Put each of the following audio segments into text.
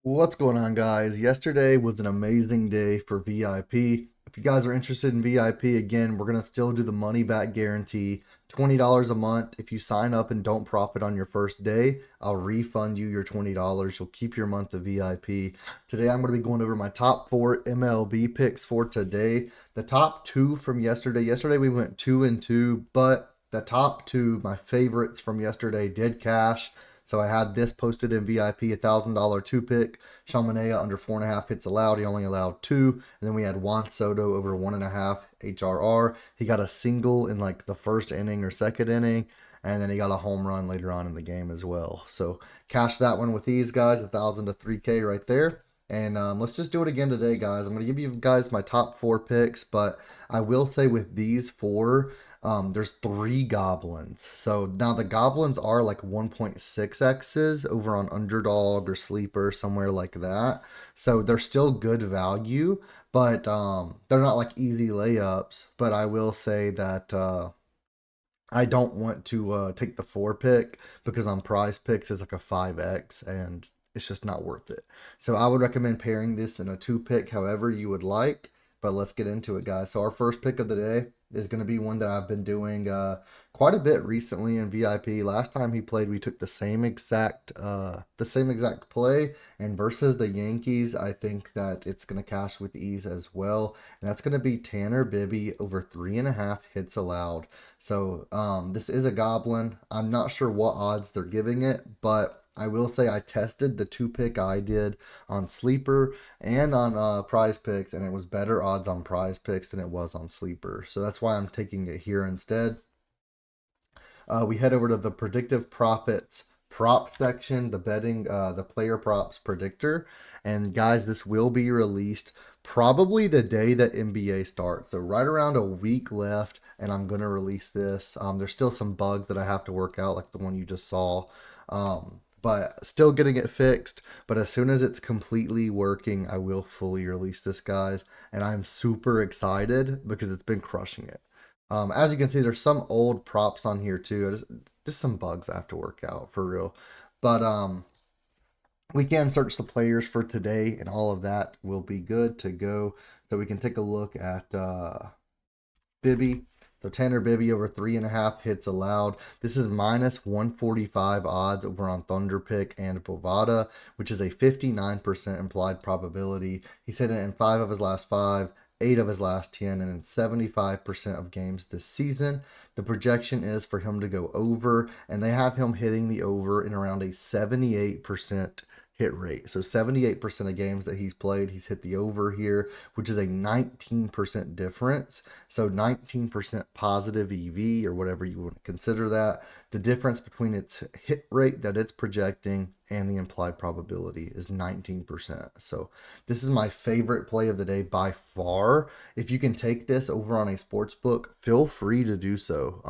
What's going on, guys? Yesterday was an amazing day for VIP. If you guys are interested in VIP, again, we're going to still do the money back guarantee, $20 a month. If you sign up and don't profit on your first day, I'll refund you your $20. You'll keep your month of VIP. Today, I'm going to be going over my top four MLB picks for today. The top two from yesterday. Yesterday, we went 2-2, but the top two, my favorites from yesterday, did cash. So I had this posted in VIP, $1,000 two pick. Shalmanea under 4.5 hits allowed. He only allowed two. And then we had Juan Soto over 1.5 HRR. He got a single in like the first inning or second inning. And then he got a home run later on in the game as well. So cash that one with these guys, 1,000 to 3K right there. And let's just do it again today, guys. I'm going to give you guys my top four picks, but I will say with these four, there's three goblins. So now the goblins are like 1.6x's over on UnderDog or Sleeper, somewhere like that. So they're still good value, but they're not like easy layups. But I will say that I don't want to take the four pick because on Prize Picks it's like a 5x and it's just not worth it. So I would recommend pairing this in a two pick however you would like. But let's get into it, guys. So our first pick of the day is going to be one that I've been doing quite a bit recently in VIP. Last time he played, we took the same exact play, and versus the Yankees, I think that it's going to cash with ease as well. And that's going to be Tanner Bibby over 3.5 hits allowed. So this is a goblin. I'm not sure what odds they're giving it, but I will say I tested the two pick I did on Sleeper and on Prize Picks, and it was better odds on Prize Picks than it was on Sleeper. So that's why I'm taking it here instead. We head over to the predictive profits prop section, the player props predictor. And guys, this will be released probably the day that NBA starts. So right around a week left, and I'm going to release this. There's still some bugs that I have to work out, like the one you just saw. But still getting it fixed. But as soon as it's completely working, I will fully release this, guys. And I'm super excited because it's been crushing it. As you can see, there's some old props on here too. Just some bugs I have to work out for real. But we can search the players for today, and all of that will be good to go. So we can take a look at Bibby. So Tanner Bibby over 3.5 hits allowed. This is minus 145 odds over on Thunder Pick and Bovada, which is a 59% implied probability. He's hit it in 5 of his last 5, 8 of his last 10, and in 75% of games this season. The projection is for him to go over, and they have him hitting the over in around a 78% hit rate. So 78% of games that he's played, he's hit the over here, which is a 19% difference. So 19% positive EV or whatever you want to consider that. The difference between its hit rate that it's projecting and the implied probability is 19%. So this is my favorite play of the day by far. If you can take this over on a sports book, feel free to do so.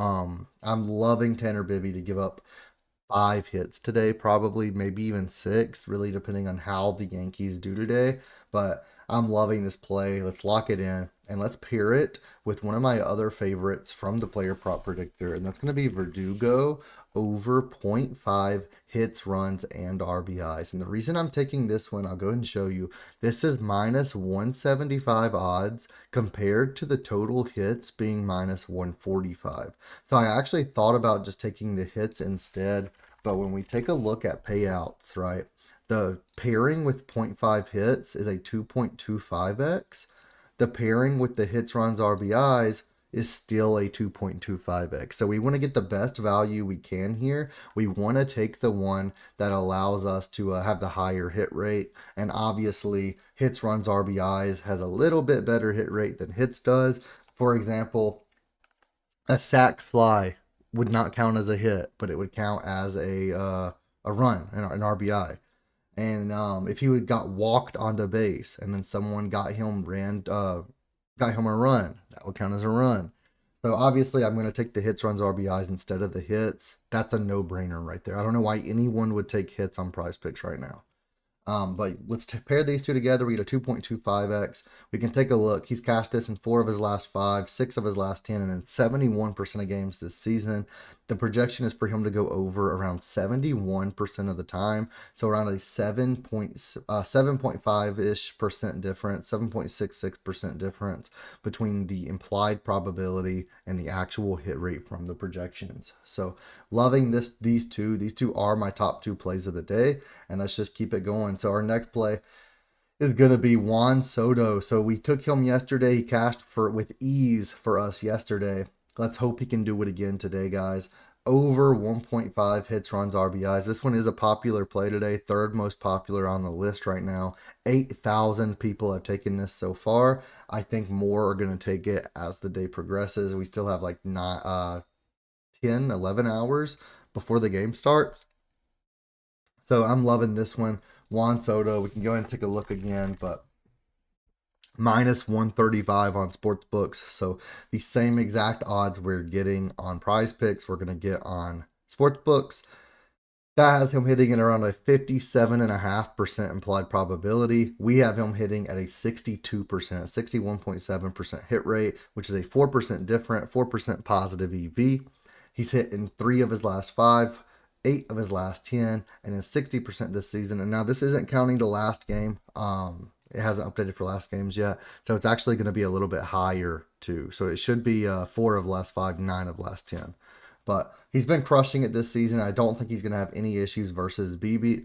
I'm loving Tanner Bibby to give up 5 hits today, probably, maybe even 6, really depending on how the Yankees do today. But I'm loving this play. Let's lock it in and let's pair it with one of my other favorites from the player prop predictor, and that's going to be Verdugo over 0.5 hits, runs, and RBIs. And the reason I'm taking this one, I'll go ahead and show you. This is minus 175 odds compared to the total hits being minus 145. So I actually thought about just taking the hits instead, but when we take a look at payouts, right, the pairing with 0.5 hits is a 2.25x. The pairing with the hits, runs, RBIs is still a 2.25x. So we want to get the best value we can here. We want to take the one that allows us to have the higher hit rate. And obviously, hits, runs, RBIs has a little bit better hit rate than hits does. For example, a sac fly would not count as a hit, but it would count as a run, an RBI. And if he would got walked onto base and then someone got him a run, that would count as a run. So obviously, I'm going to take the hits, runs, RBIs instead of the hits. That's a no-brainer right there. I don't know why anyone would take hits on Prize Picks right now. But let's pair these two together. We get a 2.25x. We can take a look. He's cashed this in 4 of his last 5, 6 of his last 10, and in 71% of games this season. The projection is for him to go over around 71% of the time. So around a 7.5-ish percent difference, 7.66% difference between the implied probability and the actual hit rate from the projections. So loving these two. These two are my top two plays of the day. And let's just keep it going. So our next play is going to be Juan Soto. So we took him yesterday. He cashed with ease for us yesterday. Let's hope he can do it again today, guys. Over 1.5 hits, runs, RBIs. This one is a popular play today. Third most popular on the list right now. 8,000 people have taken this so far. I think more are going to take it as the day progresses. We still have like 10, 11 hours before the game starts. So I'm loving this one. Juan Soto, we can go ahead and take a look again, but minus 135 on sports books. So the same exact odds we're getting on Prizepicks, we're going to get on sports books. That has him hitting at around a 57.5% implied probability. We have him hitting at a 62%, 61.7% hit rate, which is a 4% different, 4% positive EV. He's hit in 3 of his last 5. 8 of his last 10, and in 60% this season. And now this isn't counting the last game. It hasn't updated for last games yet, so it's actually going to be a little bit higher too. So it should be 4 of last 5, 9 of last 10. But he's been crushing it this season. I don't think he's going to have any issues versus Bibby.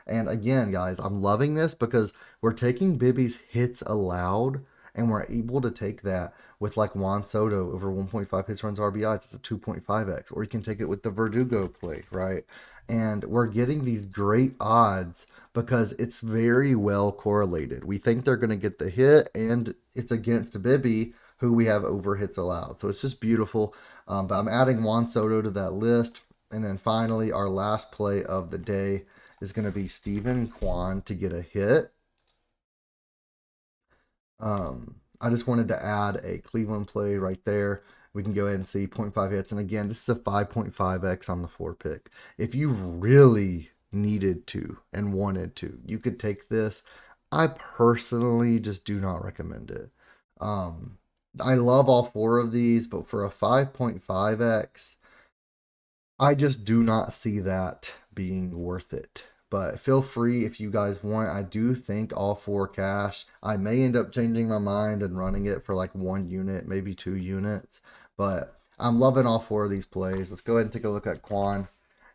And again, guys, I'm loving this because we're taking Bibby's hits allowed, and we're able to take that with like Juan Soto over 1.5 hits, runs, RBIs. It's a 2.5x. Or you can take it with the Verdugo play, right? And we're getting these great odds because it's very well correlated. We think they're going to get the hit, and it's against Bibby, who we have over hits allowed. So it's just beautiful. But I'm adding Juan Soto to that list. And then finally, our last play of the day is going to be Steven Kwan to get a hit. I just wanted to add a Cleveland play right there. We can go ahead and see 0.5 hits. And again, this is a 5.5x on the 4 pick. If you really needed to and wanted to, you could take this. I personally just do not recommend it. I love all 4 of these, but for a 5.5x, I just do not see that being worth it. But feel free if you guys want. I do think all 4 cash. I may end up changing my mind and running it for like 1 unit, maybe 2 units. But I'm loving all 4 of these plays. Let's go ahead and take a look at Quan.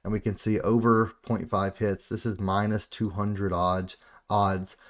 And we can see over 0.5 hits. This is minus 200 odds,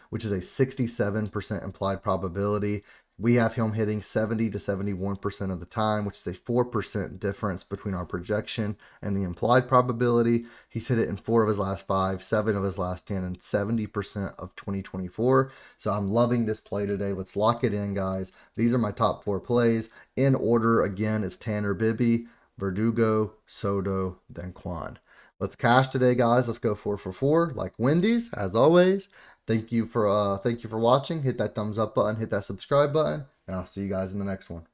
which is a 67% implied probability. We have him hitting 70 to 71% of the time, which is a 4% difference between our projection and the implied probability. He's hit it in 4 of his last 5, 7 of his last 10, and 70% of 2024. So I'm loving this play today. Let's lock it in, guys. These are my top 4 plays. In order, again, it's Tanner Bibby, Verdugo, Soto, then Quan. Let's cash today, guys. Let's go 4 for 4, like Wendy's, as always. Thank you for watching. Hit that thumbs up button, hit that subscribe button, and I'll see you guys in the next one.